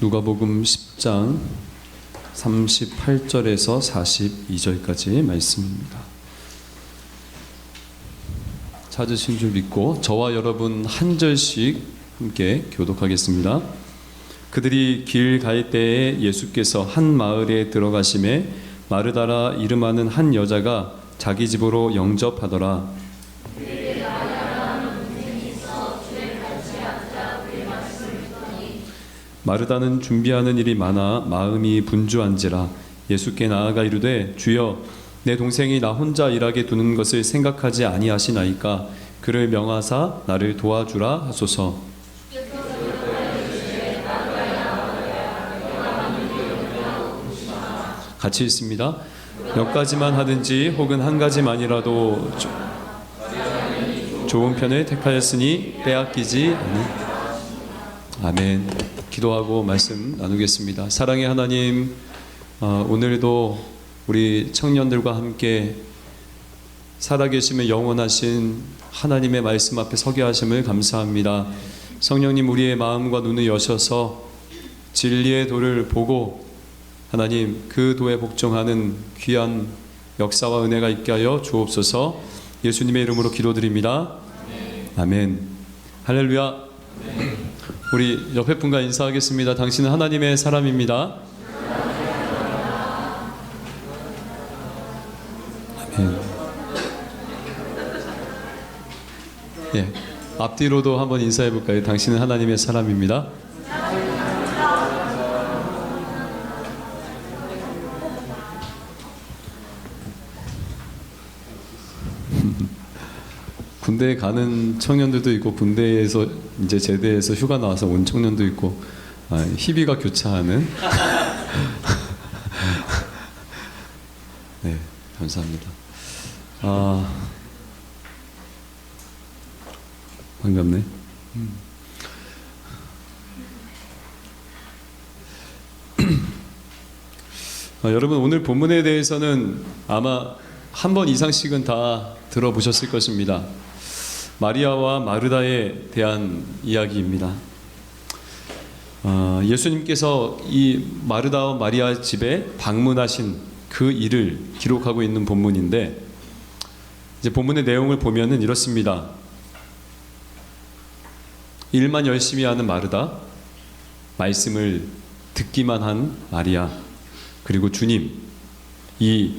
누가복음 10장 38절에서 42절까지 말씀입니다. 찾으신 줄 믿고 저와 여러분 한 절씩 함께 교독하겠습니다. 그들이 길 갈 때에 예수께서 한 마을에 들어가심에 마르다라 이름하는 한 여자가 자기 집으로 영접하더라. 마르다는 준비하는 일이 많아 마음이 분주한지라 예수께 나아가 이르되 주여 내 동생이 나 혼자 일하게 두는 것을 생각하지 아니하시나이까 그를 명하사 나를 도와주라 하소서. 같이 읽습니다. 몇 가지만 하든지 혹은 한 가지만이라도 좋은 편을 택하였으니 빼앗기지 않으. 아멘. 기도하고 말씀 나누겠습니다. 사랑의 하나님, 오늘도 우리 청년들과 함께 살아계시며 영원하신 하나님의 말씀 앞에 서게 하심을 감사합니다. 성령님, 우리의 마음과 눈을 여셔서 진리의 도를 보고 하나님 그 도에 복종하는 귀한 역사와 은혜가 있게 하여 주옵소서. 예수님의 이름으로 기도드립니다. 아멘. 할렐루야. 우리 옆에 분과 인사하겠습니다. 당신은 하나님의 사람입니다. 아멘. 예, 앞뒤로도 한번 인사해 볼까요? 당신은 하나님의 사람입니다. 군대에 가는 청년들도 있고 군대에서 이제 제대해서 휴가 나와서 온 청년도 있고 희비가 교차하는 네, 감사합니다. 반갑네. 여러분 오늘 본문에 대해서는 아마 한 번 이상씩은 다 들어보셨을 것입니다. 마리아와 마르다에 대한 이야기입니다. 예수님께서 이 마르다와 마리아 집에 방문하신 그 일을 기록하고 있는 본문인데, 이제 본문의 내용을 보면은 이렇습니다. 일만 열심히 하는 마르다, 말씀을 듣기만 한 마리아, 그리고 주님, 이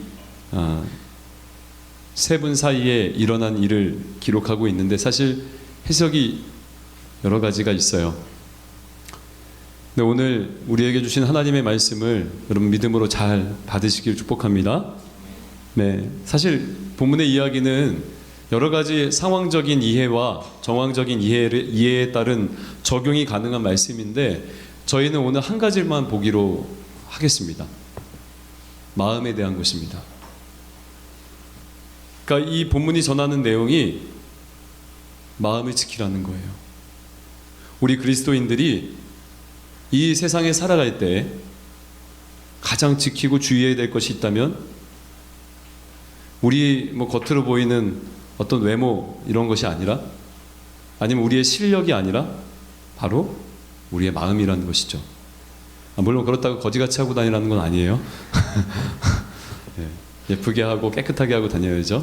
세 분 사이에 일어난 일을 기록하고 있는데 사실 해석이 여러 가지가 있어요. 근데 오늘 우리에게 주신 하나님의 말씀을 여러분 믿음으로 잘 받으시길 축복합니다. 네, 사실 본문의 이야기는 여러 가지 상황적인 이해와 정황적인 이해에 따른 적용이 가능한 말씀인데 저희는 오늘 한 가지만 보기로 하겠습니다. 마음에 대한 것입니다. 그러니까 이 본문이 전하는 내용이 마음을 지키라는 거예요. 우리 그리스도인들이 이 세상에 살아갈 때 가장 지키고 주의해야 될 것이 있다면 우리 겉으로 보이는 어떤 외모 이런 것이 아니라, 아니면 우리의 실력이 아니라 바로 우리의 마음이라는 것이죠. 물론 그렇다고 거지같이 하고 다니라는 건 아니에요. 네. 예쁘게 하고 깨끗하게 하고 다녀야죠.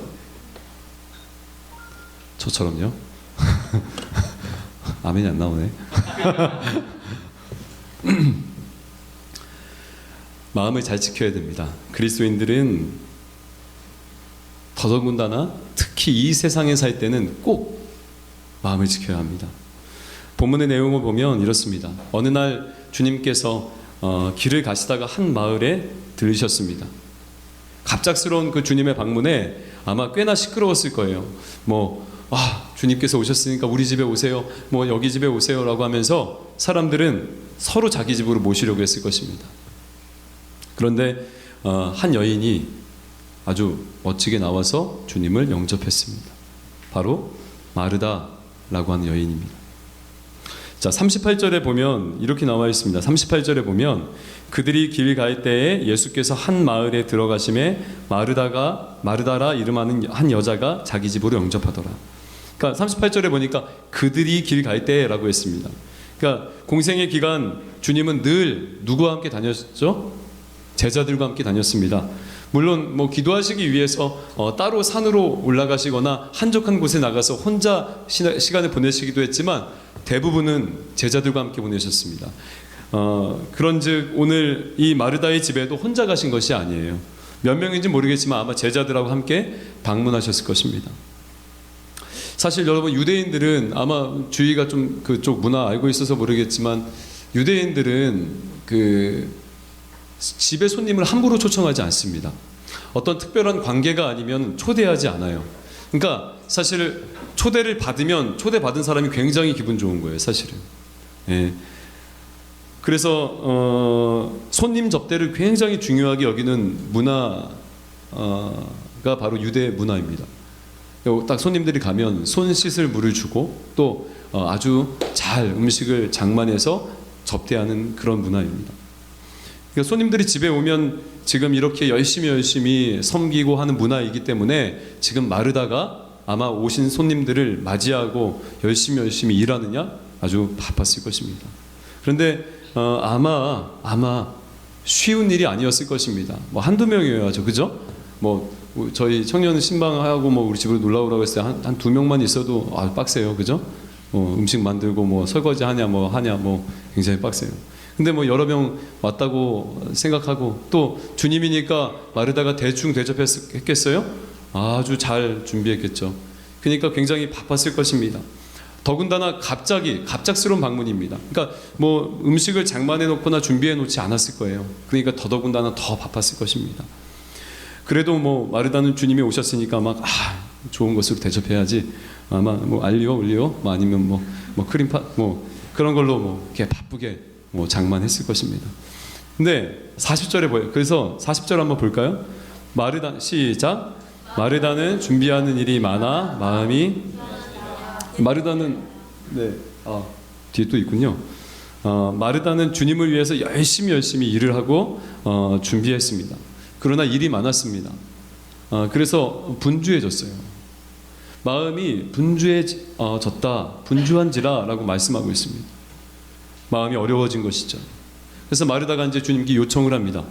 저처럼요. 아멘이 안 나오네. 마음을 잘 지켜야 됩니다. 그리스도인들은 더더군다나 특히 이 세상에 살 때는 꼭 마음을 지켜야 합니다. 본문의 내용을 보면 이렇습니다. 어느 날 주님께서 길을 가시다가 한 마을에 들으셨습니다. 갑작스러운 그 주님의 방문에 아마 꽤나 시끄러웠을 거예요. 주님께서 오셨으니까 우리 집에 오세요, 여기 집에 오세요 라고 하면서 사람들은 서로 자기 집으로 모시려고 했을 것입니다. 그런데 한 여인이 아주 멋지게 나와서 주님을 영접했습니다. 바로 마르다라고 하는 여인입니다. 자, 38절에 보면 이렇게 나와 있습니다. 38절에 보면 그들이 길 갈 때에 예수께서 한 마을에 들어가심에 마르다라 이름하는 한 여자가 자기 집으로 영접하더라. 그러니까 38절에 보니까 그들이 길 갈 때라고 했습니다. 그러니까 공생의 기간 주님은 늘 누구와 함께 다녔죠? 제자들과 함께 다녔습니다. 물론 뭐 기도하시기 위해서 따로 산으로 올라가시거나 한적한 곳에 나가서 혼자 시간을 보내시기도 했지만 대부분은 제자들과 함께 보내셨습니다. 그런즉 오늘 이 마르다의 집에도 혼자 가신 것이 아니에요. 몇 명인지 모르겠지만 아마 제자들하고 함께 방문하셨을 것입니다. 사실 여러분, 유대인들은 아마 주위가 좀 그쪽 문화 알고 있어서 모르겠지만 유대인들은 집에 손님을 함부로 초청하지 않습니다. 어떤 특별한 관계가 아니면 초대하지 않아요. 그러니까 사실 초대를 받으면 초대받은 사람이 굉장히 기분 좋은 거예요, 사실은. 예. 그래서 손님 접대를 굉장히 중요하게 여기는 문화가 바로 유대 문화입니다. 딱 손님들이 가면 손 씻을 물을 주고 또 아주 잘 음식을 장만해서 접대하는 그런 문화입니다. 그러니까 손님들이 집에 오면 지금 이렇게 열심히 섬기고 하는 문화이기 때문에 지금 마르다가 아마 오신 손님들을 맞이하고 열심히 일하느냐 아주 바빴을 것입니다. 그런데 아마 쉬운 일이 아니었을 것입니다. 뭐 한두 명이어야죠, 그죠? 뭐 저희 청년 신방하고 뭐 우리 집으로 놀러 오라고 했을 때 한 두 명만 있어도 빡세요, 그죠? 음식 만들고 뭐 설거지 하냐 뭐 굉장히 빡세요. 근데 뭐 여러 명 왔다고 생각하고 또 주님이니까 마르다가 대충 대접했겠어요? 아주 잘 준비했겠죠. 그러니까 굉장히 바빴을 것입니다. 더군다나 갑작스러운 방문입니다. 그러니까 뭐 음식을 장만해 놓거나 준비해 놓지 않았을 거예요. 그러니까 더더군다나 더 바빴을 것입니다. 그래도 뭐 마르다는 주님이 오셨으니까 막 좋은 것으로 대접해야지. 아마 뭐 알리오 올리오 뭐 아니면 뭐 크림파 뭐 그런 걸로 뭐 이렇게 바쁘게 뭐 장만했을 것입니다. 근데 40절에 보여요. 그래서 40절 한번 볼까요? 마르다 시작. 마르다는 준비하는 일이 많아 마음이 마르다는 뒤에 또 있군요. 마르다는 주님을 위해서 열심히 일을 하고 준비했습니다. 그러나 일이 많았습니다. 그래서 분주해졌어요. 마음이 분주해졌다, 분주한지라라고 말씀하고 있습니다. 마음이 어려워진 것이죠. 그래서 마르다가 이제 주님께 요청을 합니다.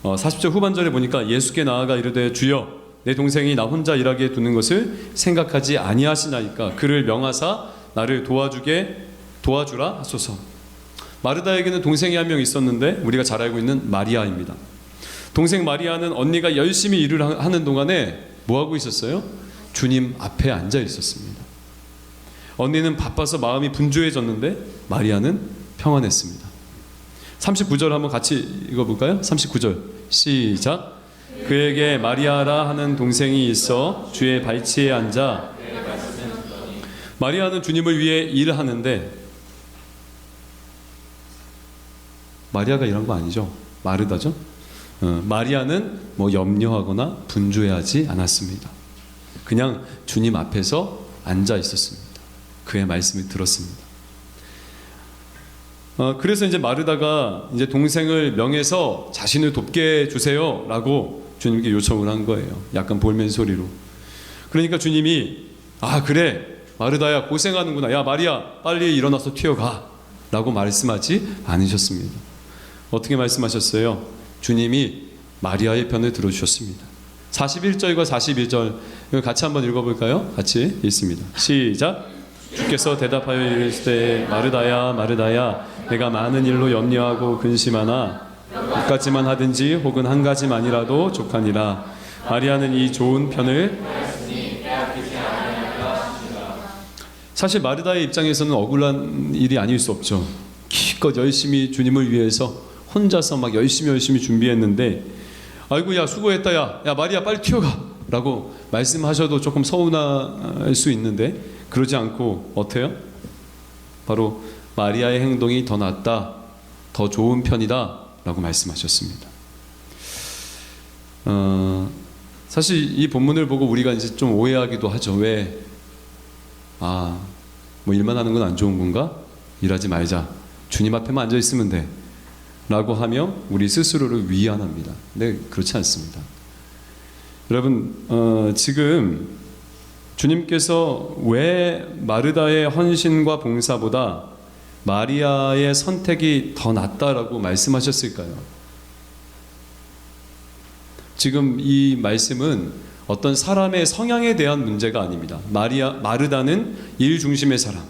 40절 후반절에 보니까 예수께 나아가 이르되 주여 내 동생이 나 혼자 일하게 두는 것을 생각하지 아니하시나이까 그를 명하사 나를 도와주라 하소서. 마르다에게는 동생이 한 명 있었는데 우리가 잘 알고 있는 마리아입니다. 동생 마리아는 언니가 열심히 일을 하는 동안에 뭐 하고 있었어요? 주님 앞에 앉아 있었습니다. 언니는 바빠서 마음이 분주해졌는데 마리아는 평안했습니다. 39절 한번 같이 읽어볼까요? 39절 시작. 그에게 마리아라 하는 동생이 있어 주의 발치에 앉아. 마리아는 주님을 위해 일을 하는데 마리아가 일한 거 아니죠? 마르다죠? 마리아는 뭐 염려하거나 분주해하지 않았습니다. 그냥 주님 앞에서 앉아 있었습니다. 그의 말씀을 들었습니다. 그래서 이제 마르다가 이제 동생을 명해서 자신을 돕게 해주세요라고 주님께 요청을 한 거예요. 약간 볼멘 소리로. 그러니까 주님이 그래 마르다야 고생하는구나. 야 마리아 빨리 일어나서 튀어가라고 말씀하지 않으셨습니다. 어떻게 말씀하셨어요? 주님이 마리아의 편을 들어주셨습니다. 41절과 42절 같이 한번 읽어볼까요? 같이 읽습니다. 시작. 주께서 대답하여 이르시되 마르다야 마르다야 내가 많은 일로 염려하고 근심하나 몇 가지만 하든지 혹은 한 가지만이라도 족하니라. 마리아는 이 좋은 편을 사실 마르다의 입장에서는 억울한 일이 아닐 수 없죠. 기껏 열심히 주님을 위해서 혼자서 막 열심히 준비했는데 아이고 야 수고했다 야 마리아 빨리 튀어가 라고 말씀하셔도 조금 서운할 수 있는데 그러지 않고 어때요? 바로 마리아의 행동이 더 낫다, 더 좋은 편이다 라고 말씀하셨습니다. 사실 이 본문을 보고 우리가 이제 좀 오해하기도 하죠. 왜? 뭐 일만 하는 건 안 좋은 건가? 일하지 말자. 주님 앞에만 앉아 있으면 돼. 라고 하며 우리 스스로를 위안합니다. 근데 그렇지 않습니다. 여러분, 지금 주님께서 왜 마르다의 헌신과 봉사보다 마리아의 선택이 더 낫다라고 말씀하셨을까요? 지금 이 말씀은 어떤 사람의 성향에 대한 문제가 아닙니다. 마르다는 일 중심의 사람,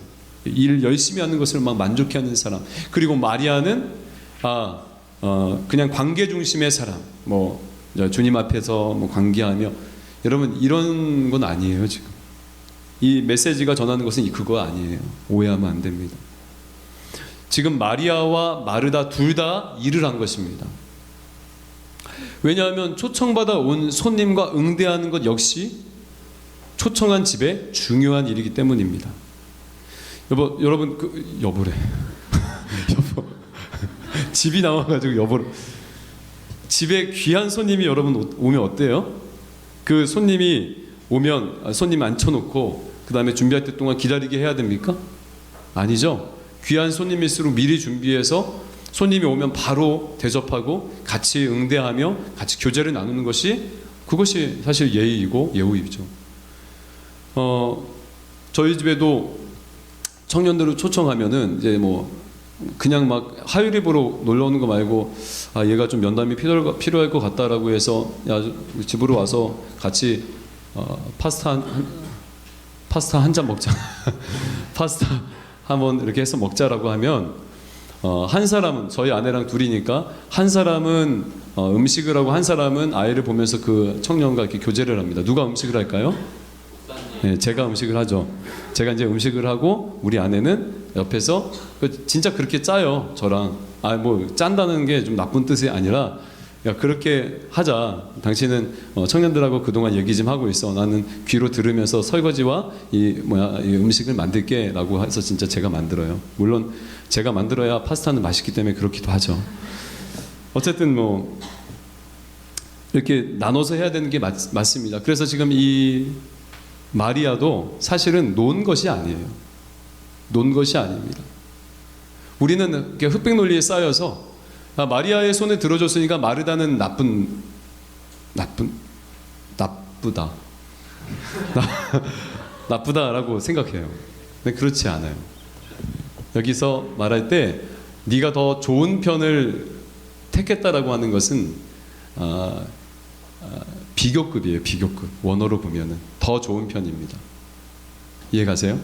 일 열심히 하는 것을 막 만족해하는 사람, 그리고 마리아는 그냥 관계 중심의 사람, 뭐 주님 앞에서 뭐 관계하며, 여러분 이런 건 아니에요. 지금 이 메시지가 전하는 것은 그거 아니에요. 오해하면 안 됩니다. 지금 마리아와 마르다 둘 다 일을 한 것입니다. 왜냐하면 초청받아 온 손님과 응대하는 것 역시 초청한 집의 중요한 일이기 때문입니다. 여러분 여보래. 여보. 집이 나와가지고 여보래. 집에 귀한 손님이 여러분 오면 어때요? 그 손님이 오면 손님 앉혀놓고 그 다음에 준비할 때 동안 기다리게 해야 됩니까? 아니죠. 귀한 손님일수록 미리 준비해서 손님이 오면 바로 대접하고 같이 응대하며 같이 교제를 나누는 그것이 사실 예의이고 예우이죠. 저희 집에도 청년들을 초청하면은 이제 뭐 그냥 막 하율이 보러 놀러 오는 거 말고 얘가 좀 면담이 필요할 것 같다라고 해서 야 집으로 와서 같이 파스타 한 잔 먹자. 파스타 한번 이렇게 해서 먹자라고 하면 한 사람은 저희 아내랑 둘이니까 한 사람은 음식을 하고 한 사람은 아이를 보면서 그 청년과 이렇게 교제를 합니다. 누가 음식을 할까요? 네, 제가 음식을 하죠. 제가 이제 음식을 하고 우리 아내는 옆에서 진짜 그렇게 짜요. 저랑 뭐 짠다는 게 좀 나쁜 뜻이 아니라 야 그렇게 하자. 당신은 청년들하고 그동안 얘기 좀 하고 있어. 나는 귀로 들으면서 설거지와 이 음식을 만들게라고 해서 진짜 제가 만들어요. 물론 제가 만들어야 파스타는 맛있기 때문에 그렇기도 하죠. 어쨌든 뭐 이렇게 나눠서 해야 되는 게 맞습니다. 그래서 지금 이 마리아도 사실은 논 것이 아니에요. 논 것이 아닙니다. 우리는 이렇게 흑백 논리에 쌓여서 마리아의 손에 들어줬으니까 마르다는 나쁘다라고 생각해요. 근데 그렇지 않아요. 여기서 말할 때 네가 더 좋은 편을 택했다라고 하는 것은 비교급이에요. 비교급. 원어로 보면은 더 좋은 편입니다. 이해가세요?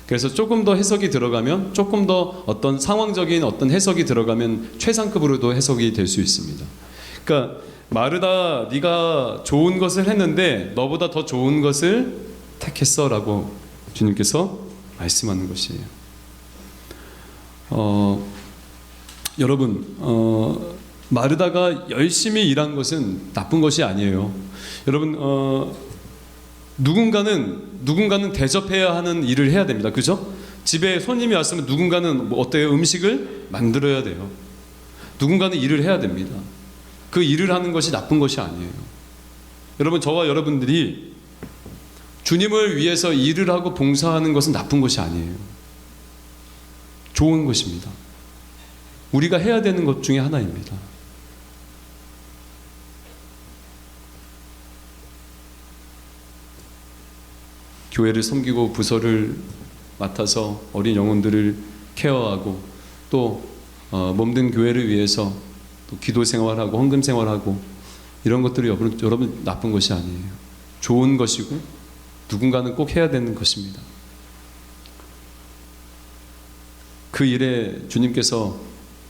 그래서 조금 더 해석이 들어가면, 조금 더 어떤 상황적인 어떤 해석이 들어가면 최상급으로도 해석이 될 수 있습니다. 그러니까 마르다 네가 좋은 것을 했는데 너보다 더 좋은 것을 택했어라고 주님께서 말씀하는 것이에요. 여러분 마르다가 열심히 일한 것은 나쁜 것이 아니에요. 여러분 누군가는 대접해야 하는 일을 해야 됩니다. 그죠? 집에 손님이 왔으면 누군가는 뭐 어때요? 음식을 만들어야 돼요. 누군가는 일을 해야 됩니다. 그 일을 하는 것이 나쁜 것이 아니에요. 여러분 저와 여러분들이 주님을 위해서 일을 하고 봉사하는 것은 나쁜 것이 아니에요. 좋은 것입니다. 우리가 해야 되는 것 중에 하나입니다. 교회를 섬기고 부서를 맡아서 어린 영혼들을 케어하고 또 몸든 교회를 위해서 또 기도 생활하고 헌금 생활하고 이런 것들이 여러분 나쁜 것이 아니에요. 좋은 것이고 누군가는 꼭 해야 되는 것입니다. 그 일에 주님께서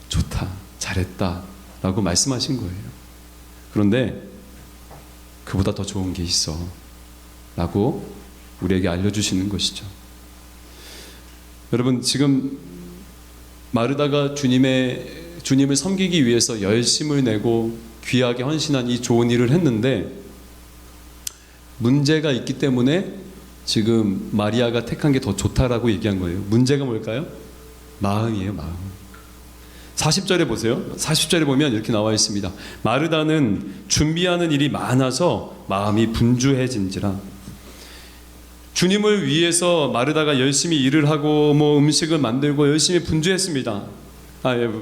좋다, 잘했다 라고 말씀하신 거예요. 그런데 그보다 더 좋은 게 있어 라고 우리에게 알려주시는 것이죠. 여러분 지금 마르다가 주님을 섬기기 위해서 열심을 내고 귀하게 헌신한 이 좋은 일을 했는데 문제가 있기 때문에 지금 마리아가 택한 게 더 좋다라고 얘기한 거예요. 문제가 뭘까요? 마음이에요. 마음. 40절에 보세요. 40절에 보면 이렇게 나와 있습니다. 마르다는 준비하는 일이 많아서 마음이 분주해진지라. 주님을 위해서 마르다가 열심히 일을 하고 뭐 음식을 만들고 열심히 분주했습니다.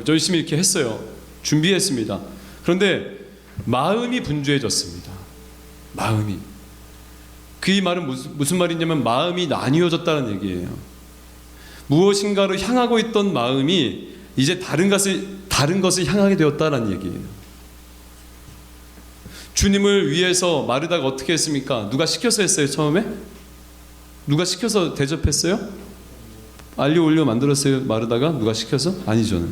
열심히 이렇게 했어요. 준비했습니다. 그런데 마음이 분주해졌습니다. 마음이. 그 이 말은 무슨 말이냐면 마음이 나뉘어졌다는 얘기예요. 무엇인가를 향하고 있던 마음이 이제 다른 것을 향하게 되었다라는 얘기예요. 주님을 위해서 마르다가 어떻게 했습니까? 누가 시켜서 했어요, 처음에? 누가 시켜서 대접했어요? 알리오 올리오 만들었어요, 마르다가? 누가 시켜서? 아니죠.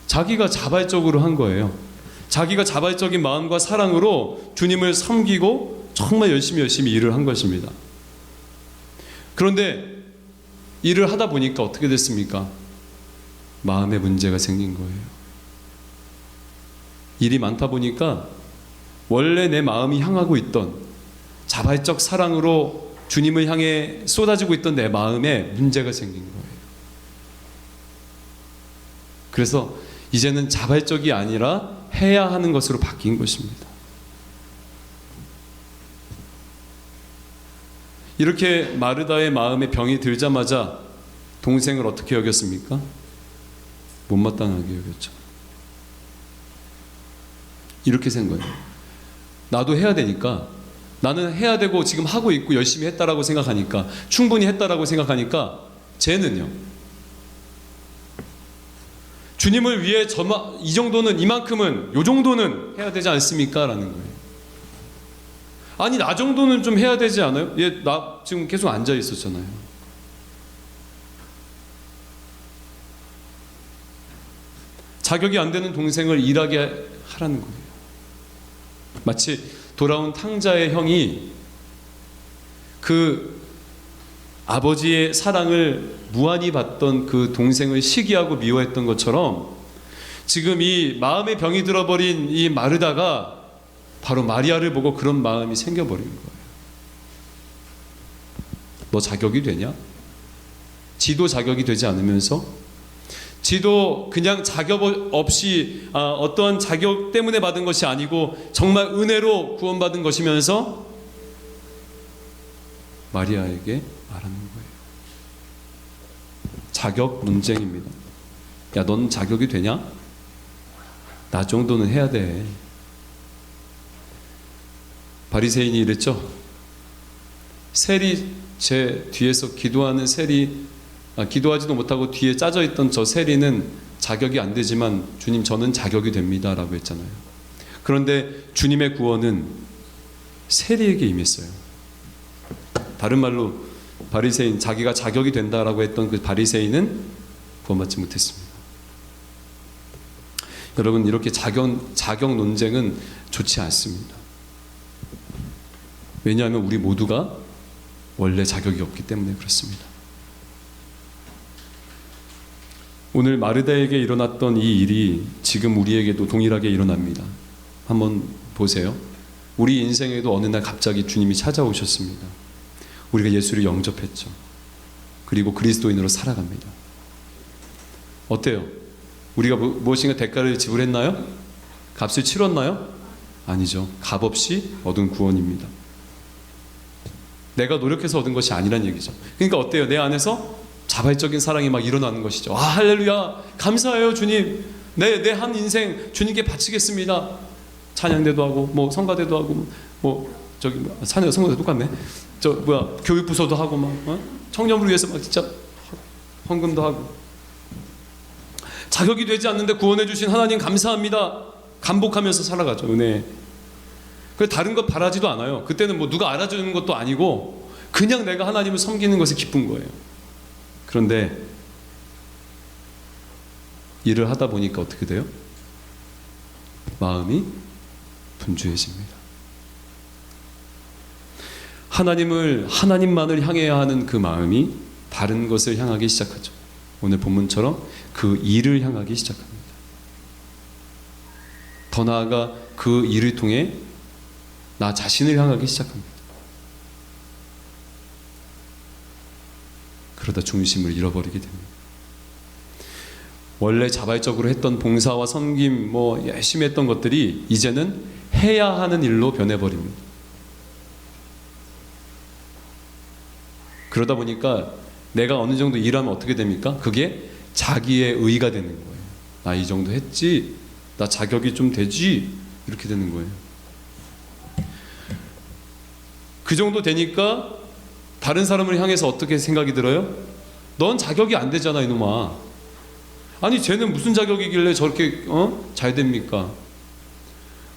자기가 자발적으로 한 거예요. 자기가 자발적인 마음과 사랑으로 주님을 섬기고 정말 열심히 일을 한 것입니다. 그런데 일을 하다 보니까 어떻게 됐습니까? 마음에 문제가 생긴 거예요. 일이 많다 보니까 원래 내 마음이 향하고 있던 자발적 사랑으로 주님을 향해 쏟아지고 있던 내 마음에 문제가 생긴 거예요. 그래서 이제는 자발적이 아니라 해야 하는 것으로 바뀐 것입니다. 이렇게 마르다의 마음에 병이 들자마자 동생을 어떻게 여겼습니까? 못마땅하게 여겼죠. 이렇게 생 거예요. 나도 해야 되니까, 나는 해야 되고 지금 하고 있고 열심히 했다라고 생각하니까, 충분히 했다라고 생각하니까 쟤는요, 주님을 위해 이 정도는, 이만큼은, 요 정도는 해야 되지 않습니까? 라는 거예요. 아니, 나 정도는 좀 해야 되지 않아요? 얘 나 지금 계속 앉아 있었잖아요. 자격이 안 되는 동생을 일하게 하라는 거예요. 마치 돌아온 탕자의 형이 그 아버지의 사랑을 무한히 받던 그 동생을 시기하고 미워했던 것처럼 지금 이 마음의 병이 들어버린 이 마르다가 바로 마리아를 보고 그런 마음이 생겨버린 거예요. 너 자격이 되냐? 지도 자격이 되지 않으면서, 지도 그냥 자격 없이 어떠한 자격 때문에 받은 것이 아니고 정말 은혜로 구원받은 것이면서 마리아에게 말하는 거예요. 자격 논쟁입니다. 야, 넌 자격이 되냐? 나 정도는 해야 돼. 바리새인이 이랬죠. 셀이 제 뒤에서 기도하는 셀이 기도하지도 못하고 뒤에 짜져 있던 저 세리는 자격이 안 되지만 주님, 저는 자격이 됩니다 라고 했잖아요. 그런데 주님의 구원은 세리에게 임했어요. 다른 말로 바리새인, 자기가 자격이 된다라고 했던 그 바리새인은 구원받지 못했습니다. 여러분, 이렇게 자격 논쟁은 좋지 않습니다. 왜냐하면 우리 모두가 원래 자격이 없기 때문에 그렇습니다. 오늘 마르다에게 일어났던 이 일이 지금 우리에게도 동일하게 일어납니다. 한번 보세요. 우리 인생에도 어느 날 갑자기 주님이 찾아오셨습니다. 우리가 예수를 영접했죠. 그리고 그리스도인으로 살아갑니다. 어때요? 우리가 무엇인가 대가를 지불했나요? 값을 치렀나요? 아니죠. 값없이 얻은 구원입니다. 내가 노력해서 얻은 것이 아니란 얘기죠. 그러니까 어때요? 내 안에서 자발적인 사랑이 막 일어나는 것이죠. 아, 할렐루야, 감사해요 주님. 내 한 인생 주님께 바치겠습니다. 찬양대도 하고 뭐 성가대도 하고 뭐 저기 찬양 성가대 똑같네. 교육부서도 하고 막 청년을 위해서 막 진짜 헌금도 하고. 자격이 되지 않는데 구원해 주신 하나님 감사합니다. 감복하면서 살아가죠. 은혜. 그 다른 것 바라지도 않아요. 그때는 뭐 누가 알아주는 것도 아니고 그냥 내가 하나님을 섬기는 것이 기쁜 거예요. 그런데 일을 하다 보니까 어떻게 돼요? 마음이 분주해집니다. 하나님만을 향해야 하는 그 마음이 다른 것을 향하기 시작하죠. 오늘 본문처럼 그 일을 향하기 시작합니다. 더 나아가 그 일을 통해 나 자신을 향하기 시작합니다. 그러다 중심을 잃어버리게 됩니다. 원래 자발적으로 했던 봉사와 섬김, 열심히 했던 것들이 이제는 해야 하는 일로 변해버립니다. 그러다 보니까 내가 어느 정도 일하면 어떻게 됩니까? 그게 자기의 의가 되는 거예요. 나 이 정도 했지, 나 자격이 좀 되지, 이렇게 되는 거예요. 그 정도 되니까 다른 사람을 향해서 어떻게 생각이 들어요? 넌 자격이 안 되잖아 이놈아. 아니 쟤는 무슨 자격이길래 저렇게 잘 됩니까?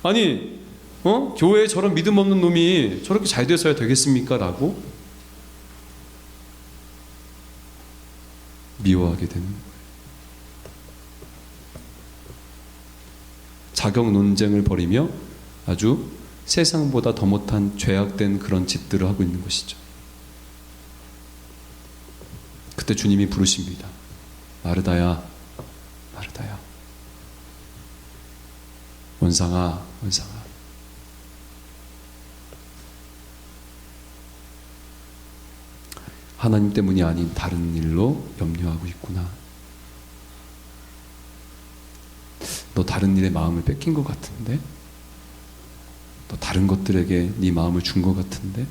아니 교회에 저런 믿음 없는 놈이 저렇게 잘 돼서야 되겠습니까? 라고 미워하게 되는 거예요. 자격 논쟁을 벌이며 아주 세상보다 더 못한 죄악된 그런 짓들을 하고 있는 것이죠. 그때 주님이 부르십니다. 마르다야, 마르다야. 원상아, 원상아. 하나님 때문이 아닌 다른 일로 염려하고 있구나. 너 다른 일에 마음을 뺏긴 것 같은데? 너 다른 것들에게 네 마음을 준 것 같은데?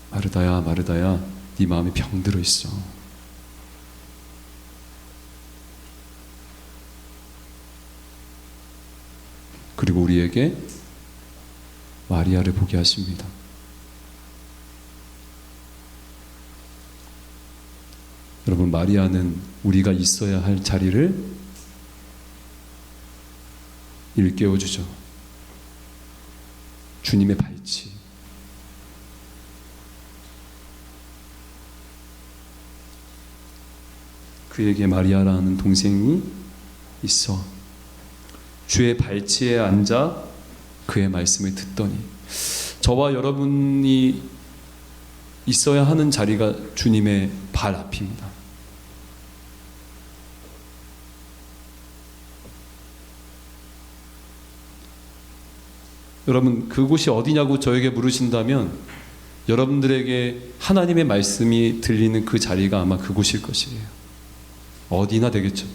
마르다야, 마르다야, 네 마음에 병들어 있어. 그리고 우리에게 마리아를 보게 하십니다. 여러분, 마리아는 우리가 있어야 할 자리를 일깨워주죠. 주님의 발치. 그에게 마리아라는 동생이 있어. 주의 발치에 앉아 그의 말씀을 듣더니, 저와 여러분이 있어야 하는 자리가 주님의 발 앞입니다. 여러분, 그곳이 어디냐고 저에게 물으신다면 여러분들에게 하나님의 말씀이 들리는 그 자리가 아마 그곳일 것이에요. 어디나 되겠죠.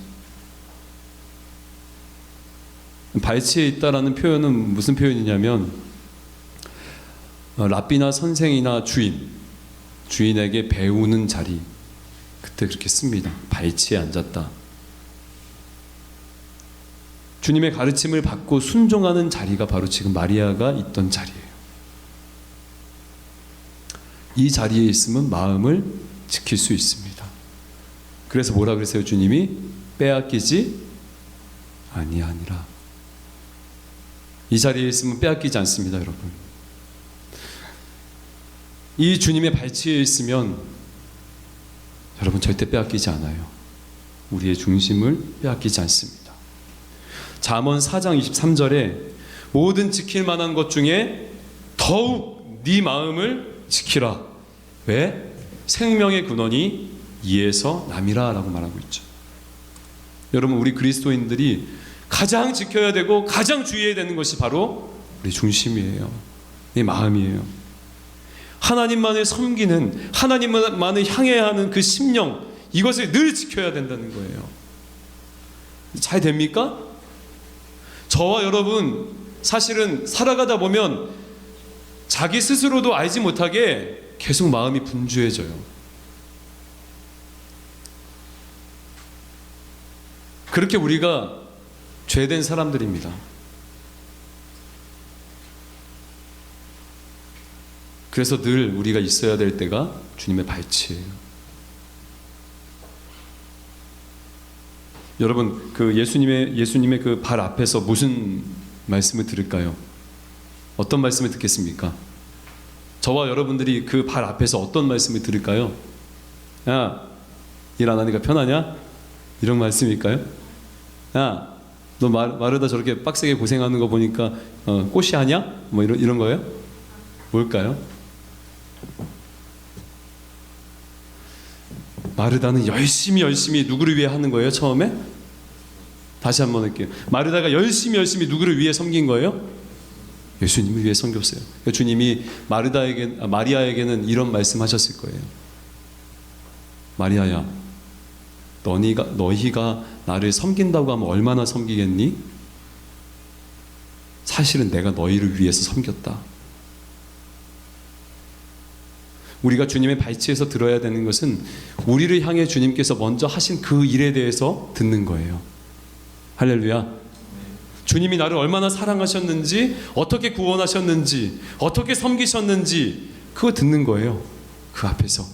발치에 있다라는 표현은 무슨 표현이냐면, 랍비나 선생이나 주인에게 배우는 자리, 그때 그렇게 씁니다. 발치에 앉았다. 주님의 가르침을 받고 순종하는 자리가 바로 지금 마리아가 있던 자리예요. 이 자리에 있으면 마음을 지킬 수 있습니다. 그래서 뭐라 그랬어요? 주님이 빼앗기지 아니하니라. 이 자리에 있으면 빼앗기지 않습니다, 여러분. 이 주님의 발치에 있으면 여러분 절대 빼앗기지 않아요. 우리의 중심을 빼앗기지 않습니다. 잠언 4장 23절에 모든 지킬 만한 것 중에 더욱 네 마음을 지키라. 왜? 생명의 근원이 이에서 남이라 라고 말하고 있죠. 여러분, 우리 그리스도인들이 가장 지켜야 되고 가장 주의해야 되는 것이 바로 우리 중심이에요. 내 마음이에요. 하나님만을 섬기는, 하나님만을 향해야 하는 그 심령, 이것을 늘 지켜야 된다는 거예요. 잘 됩니까? 저와 여러분 사실은 살아가다 보면 자기 스스로도 알지 못하게 계속 마음이 분주해져요. 그렇게 우리가 죄된 사람들입니다. 그래서 늘 우리가 있어야 될 때가 주님의 발치예요. 여러분, 그 예수님의 그 발 앞에서 무슨 말씀을 들을까요? 어떤 말씀을 듣겠습니까? 저와 여러분들이 그 발 앞에서 어떤 말씀을 들을까요? 야, 일 안 하니까 편하냐? 이런 말씀일까요? 야, 너 마르다 저렇게 빡세게 고생하는 거 보니까 꽃이 하냐? 뭐 이런 거예요? 뭘까요? 마르다는 열심히 누구를 위해 하는 거예요? 처음에? 다시 한번 할게요. 마르다가 열심히 누구를 위해 섬긴 거예요? 예수님을 위해 섬겼어요. 그러니까 주님이 마리아에게는 이런 말씀하셨을 거예요. 마리아야, 너희가 나를 섬긴다고 하면 얼마나 섬기겠니? 사실은 내가 너희를 위해서 섬겼다. 우리가 주님의 발치에서 들어야 되는 것은 우리를 향해 주님께서 먼저 하신 그 일에 대해서 듣는 거예요. 할렐루야. 주님이 나를 얼마나 사랑하셨는지, 어떻게 구원하셨는지, 어떻게 섬기셨는지, 그거 듣는 거예요. 그 앞에서.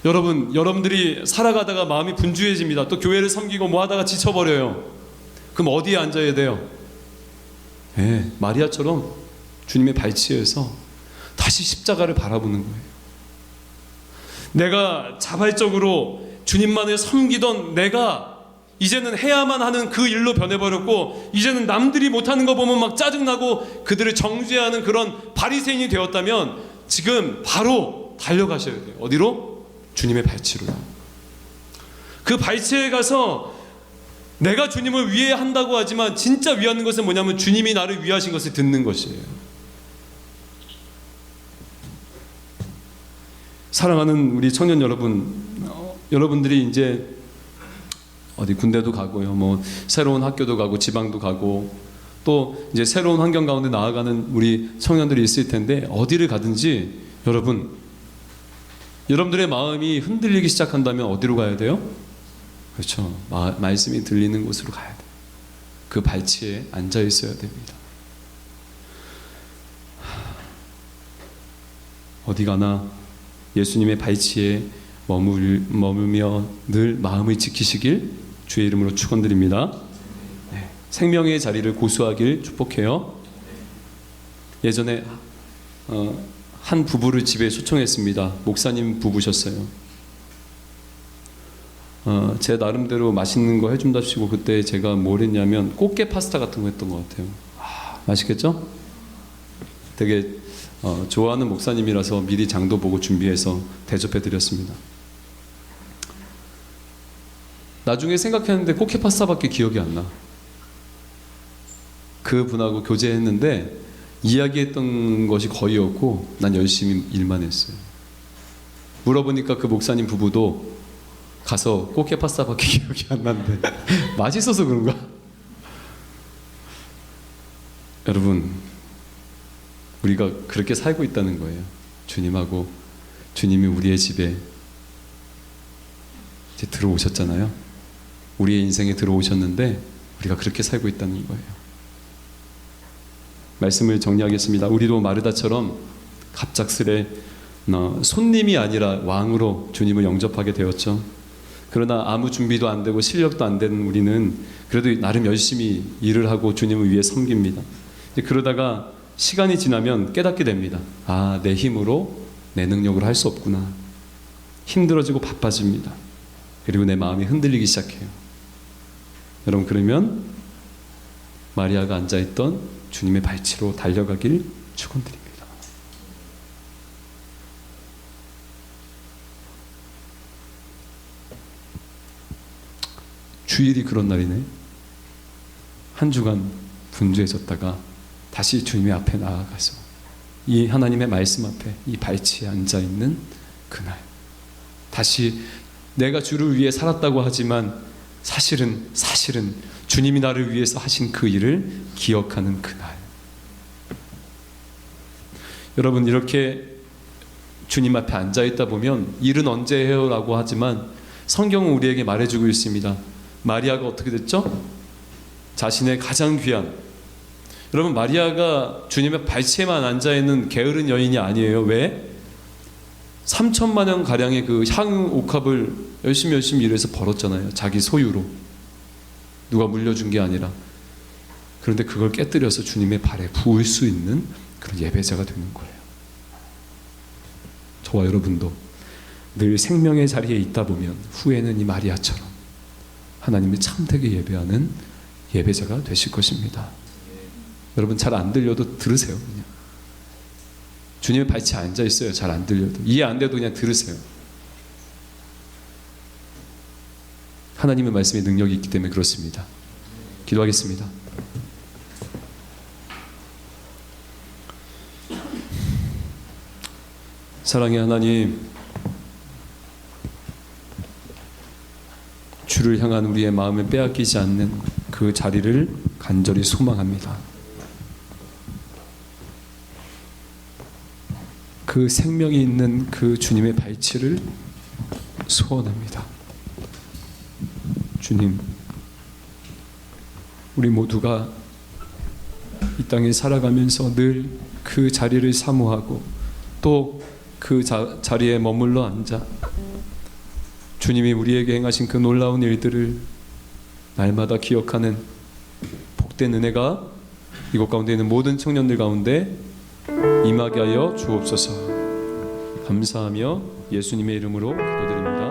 여러분들이 살아가다가 마음이 분주해집니다. 또 교회를 섬기고 뭐 하다가 지쳐버려요. 그럼 어디에 앉아야 돼요? 네, 마리아처럼 주님의 발치에서 다시 십자가를 바라보는 거예요. 내가 자발적으로 주님만을 섬기던 내가 이제는 해야만 하는 그 일로 변해버렸고, 이제는 남들이 못하는 거 보면 막 짜증나고 그들을 정죄하는 그런 바리새인이 되었다면 지금 바로 달려가셔야 돼요. 어디로? 주님의 발치로. 그 발치에 가서 내가 주님을 위해한다고 하지만 진짜 위하는 것은 뭐냐면 주님이 나를 위하신 것을 듣는 것이에요. 사랑하는 우리 청년 여러분, 여러분들이 이제 어디 군대도 가고요, 뭐 새로운 학교도 가고 지방도 가고 또 이제 새로운 환경 가운데 나아가는 우리 청년들이 있을 텐데, 어디를 가든지 여러분들의 마음이 흔들리기 시작한다면 어디로 가야 돼요? 그렇죠. 말씀이 들리는 곳으로 가야 돼요. 그 발치에 앉아 있어야 됩니다. 어디 가나 예수님의 발치에 머물며 늘 마음을 지키시길 주의 이름으로 축원드립니다. 네. 생명의 자리를 고수하길 축복해요. 예전에 한 부부를 집에 초청했습니다. 목사님 부부셨어요. 제 나름대로 맛있는 거 해준다 치고 그때 제가 뭘 했냐면 꽃게 파스타 같은 거 했던 것 같아요. 맛있겠죠? 되게 좋아하는 목사님이라서 미리 장도 보고 준비해서 대접해 드렸습니다. 나중에 생각했는데 꽃게 파스타밖에 기억이 안 나. 그분하고 교제했는데 이야기했던 것이 거의 없고 난 열심히 일만 했어요. 물어보니까 그 목사님 부부도 가서 꽃게 파스타밖에 기억이 안 나는데 맛있어서 그런가? 여러분, 우리가 그렇게 살고 있다는 거예요. 주님하고 주님이 우리의 집에 이제 들어오셨잖아요. 우리의 인생에 들어오셨는데 우리가 그렇게 살고 있다는 거예요. 말씀을 정리하겠습니다. 우리도 마르다처럼 갑작스레 손님이 아니라 왕으로 주님을 영접하게 되었죠. 그러나 아무 준비도 안 되고 실력도 안 되는 우리는 그래도 나름 열심히 일을 하고 주님을 위해 섬깁니다. 그러다가 시간이 지나면 깨닫게 됩니다. 아, 내 힘으로 내 능력으로 할 수 없구나. 힘들어지고 바빠집니다. 그리고 내 마음이 흔들리기 시작해요. 여러분, 그러면 마리아가 앉아있던 주님의 발치로 달려가길 축원드립니다. 주일이 그런 날이네. 한 주간 분주해졌다가 다시 주님의 앞에 나아가서 이 하나님의 말씀 앞에 이 발치에 앉아있는 그날, 다시 내가 주를 위해 살았다고 하지만 사실은 주님이 나를 위해서 하신 그 일을 기억하는 그날. 여러분, 이렇게 주님 앞에 앉아있다 보면 일은 언제 해요? 라고 하지만 성경은 우리에게 말해주고 있습니다. 마리아가 어떻게 됐죠? 자신의 가장 귀한, 여러분, 마리아가 주님의 발치에만 앉아있는 게으른 여인이 아니에요. 왜? 3천만 원 가량의 그 향유 옥합을 열심히 일해서 벌었잖아요. 자기 소유로. 누가 물려준 게 아니라. 그런데 그걸 깨뜨려서 주님의 발에 부을 수 있는 그런 예배자가 되는 거예요. 저와 여러분도 늘 생명의 자리에 있다 보면 후에는 이 마리아처럼 하나님을 참되게 예배하는 예배자가 되실 것입니다. 여러분, 잘 안 들려도 들으세요. 그냥 주님의 발치에 앉아 있어요. 잘 안 들려도, 이해 안 돼도 그냥 들으세요. 하나님의 말씀에 능력이 있기 때문에 그렇습니다. 기도하겠습니다. 사랑의 하나님, 주를 향한 우리의 마음을 빼앗기지 않는 그 자리를 간절히 소망합니다. 그 생명이 있는 그 주님의 발치를 소원합니다. 주님, 우리 모두가 이 땅에 살아가면서 늘 그 자리를 사모하고 또 그 자리에 머물러 앉아 주님이 우리에게 행하신 그 놀라운 일들을 날마다 기억하는 복된 은혜가 이곳 가운데 있는 모든 청년들 가운데 임하게 하여 주옵소서. 감사하며 예수님의 이름으로 기도드립니다.